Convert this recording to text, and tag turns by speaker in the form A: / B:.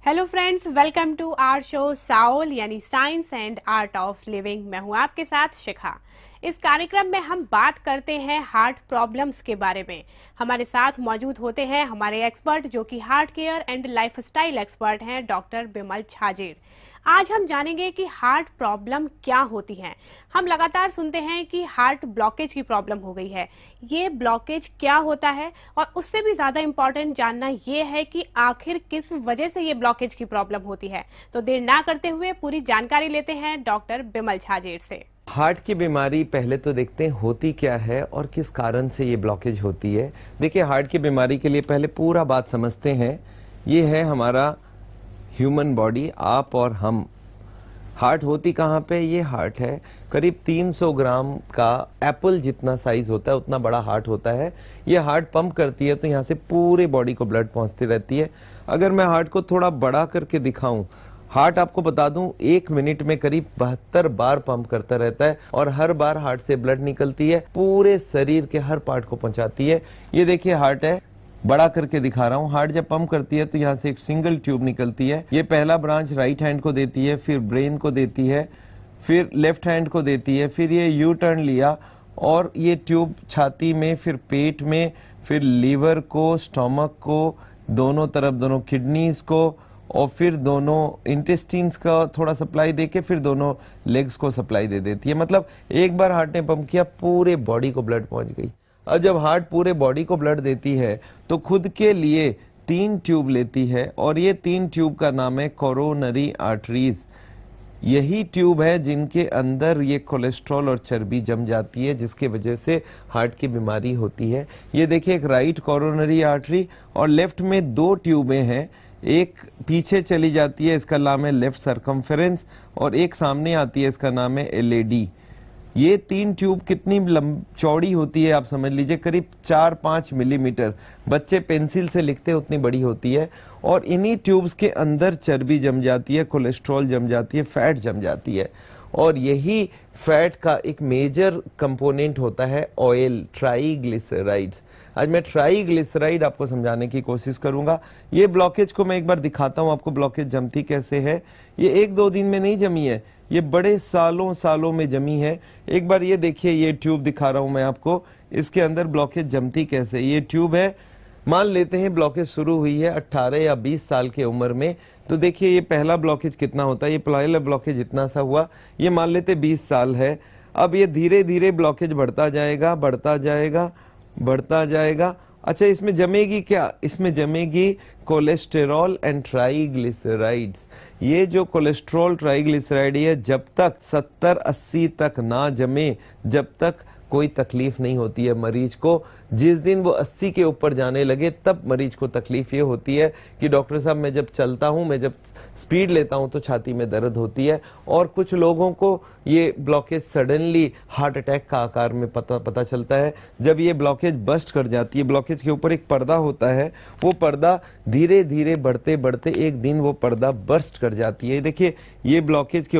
A: Hello friends, welcome to our show soul यानी science and art of living. मैं हूं आपके साथ शिखा। इस कार्यक्रम में हम बात करते हैं हार्ट प्रॉब्लम्स के बारे में। हमारे साथ मौजूद होते हैं हमारे एक्सपर्ट जो कि heart care and lifestyle expert हैं, डॉक्टर बिमल छाजेड़। आज हम जानेंगे कि हार्ट प्रॉब्लम क्या होती है। हम लगातार सुनते हैं कि हार्ट ब्लॉकेज की प्रॉब्लम हो गई है। ये ब्लॉकेज क्या होता है और उससे भी ज्यादा इम्पोर्टेंट जानना ये है कि आखिर किस वजह से ये ब्लॉकेज की प्रॉब्लम होती है। तो देर ना करते हुए पूरी जानकारी लेते हैं डॉक्टर बिमल छाजेड़ से।
B: हार्ट की बीमारी पहले तो देखते हैं होती क्या है और किस कारण से ये ब्लॉकेज होती है। देखिए, हार्ट की बीमारी के लिए पहले पूरा बात समझते हैं। ये है हमारा ह्यूमन बॉडी, आप और हम। हार्ट होती कहाँ पे? ये हार्ट है करीब 300 ग्राम का एप्पल जितना साइज होता है, उतना बड़ा हार्ट होता है। ये हार्ट पंप करती है तो यहाँ से पूरे बॉडी को ब्लड पहुंचती रहती है। अगर मैं हार्ट को थोड़ा बड़ा करके दिखाऊं, हार्ट आपको बता दूं 1 मिनट में करीब 72 बार पंप करता रहता है और हर बार हार्ट से ब्लड निकलती है, पूरे शरीर के हर पार्ट को पहुंचाती है। ये देखिए हार्ट है, बड़ा करके दिखा रहा हूँ। हार्ट जब पंप करती है तो यहाँ से एक सिंगल ट्यूब निकलती है। ये पहला ब्रांच राइट हैंड को देती है, फिर ब्रेन को देती है, फिर लेफ्ट हैंड को देती है, फिर ये यू टर्न लिया और ये ट्यूब छाती में, फिर पेट में, फिर लीवर को, स्टमक को, दोनों तरफ दोनों किडनीज को और फिर दोनों इंटेस्टाइन्स का थोड़ा सप्लाई देके फिर दोनों लेग्स को सप्लाई दे देती है। मतलब एक बार हार्ट ने पंप किया, पूरे बॉडी को ब्लड पहुंच गई। अब जब हार्ट पूरे बॉडी को ब्लड देती है तो खुद के लिए 3 ट्यूब लेती है और ये 3 ट्यूब का नाम है कोरोनरी आर्टरीज। यही ट्यूब है जिनके अंदर ये कोलेस्ट्रॉल और चर्बी जम जाती है, जिसके वजह से हार्ट की बीमारी होती है। ये देखिए, एक राइट कोरोनरी आर्टरी और लेफ्ट में 2 ट्यूबें हैं। एक पीछे चली जाती है, इसका नाम है लेफ्ट सर्कमफेरेंस, और एक सामने आती है, इसका नाम है एलएडी। ये 3 ट्यूब कितनी चौड़ी होती है आप समझ लीजिए, करीब 4-5 मिलीमीटर। बच्चे पेंसिल से लिखते हैं उतनी बड़ी होती है। और इन्हीं ट्यूब्स के अंदर चर्बी जम जाती है, कोलेस्ट्रॉल जम जाती है, फैट जम जाती है। और यही फैट का एक मेजर कंपोनेंट होता है ऑयल, ट्राइग्लिसराइड्स। आज मैं ट्राइग्लिसराइड आपको समझाने की कोशिश करूंगा। ये ब्लॉकेज को मैं एक बार दिखाता हूं आपको, ब्लॉकेज जमती कैसे है। ये 1-2 दिन में नहीं जमी है, ये बड़े सालों में जमी है। एक बार ये देखिए, ये ट्यूब दिखा रहा हूं मैं आपको, इसके अंदर ब्लॉकेज जमती कैसे। ये ट्यूब है, मान लेते हैं ब्लॉकेज शुरू हुई है 18 या 20 साल की उम्र में। तो देखिए ये पहला ब्लॉकेज कितना होता है, ये पहला ब्लॉकेज इतना सा हुआ, ये मान लेते 20 साल है। अब ये धीरे धीरे ब्लॉकेज बढ़ता जाएगा, बढ़ता जाएगा, बढ़ता जाएगा। अच्छा, इसमें जमेगी क्या? इसमें जमेगी कोलेस्टेरॉल एंड ट्राइग्लिसराइड्स। ये जो कोलेस्ट्रॉल ट्राइग्लिसराइड है, जब तक 70-80 तक ना जमे, जब तक कोई तकलीफ नहीं होती है मरीज को। जिस दिन वो 80 के ऊपर जाने लगे तब मरीज को तकलीफ ये होती है कि डॉक्टर साहब, मैं जब चलता हूं, मैं जब स्पीड लेता हूं तो छाती में दर्द होती है। और कुछ लोगों को ये ब्लॉकेज सडनली हार्ट अटैक का आकार में पता चलता है। जब ये ब्लॉकेज बस्ट कर जाती है, ब्लॉकेज के ऊपर एक पर्दा होता है, वो पर्दा धीरे धीरे बढ़ते बढ़ते एक दिन वो पर्दा बर्स्ट कर जाती है। देखिए, ये ब्लॉकेज के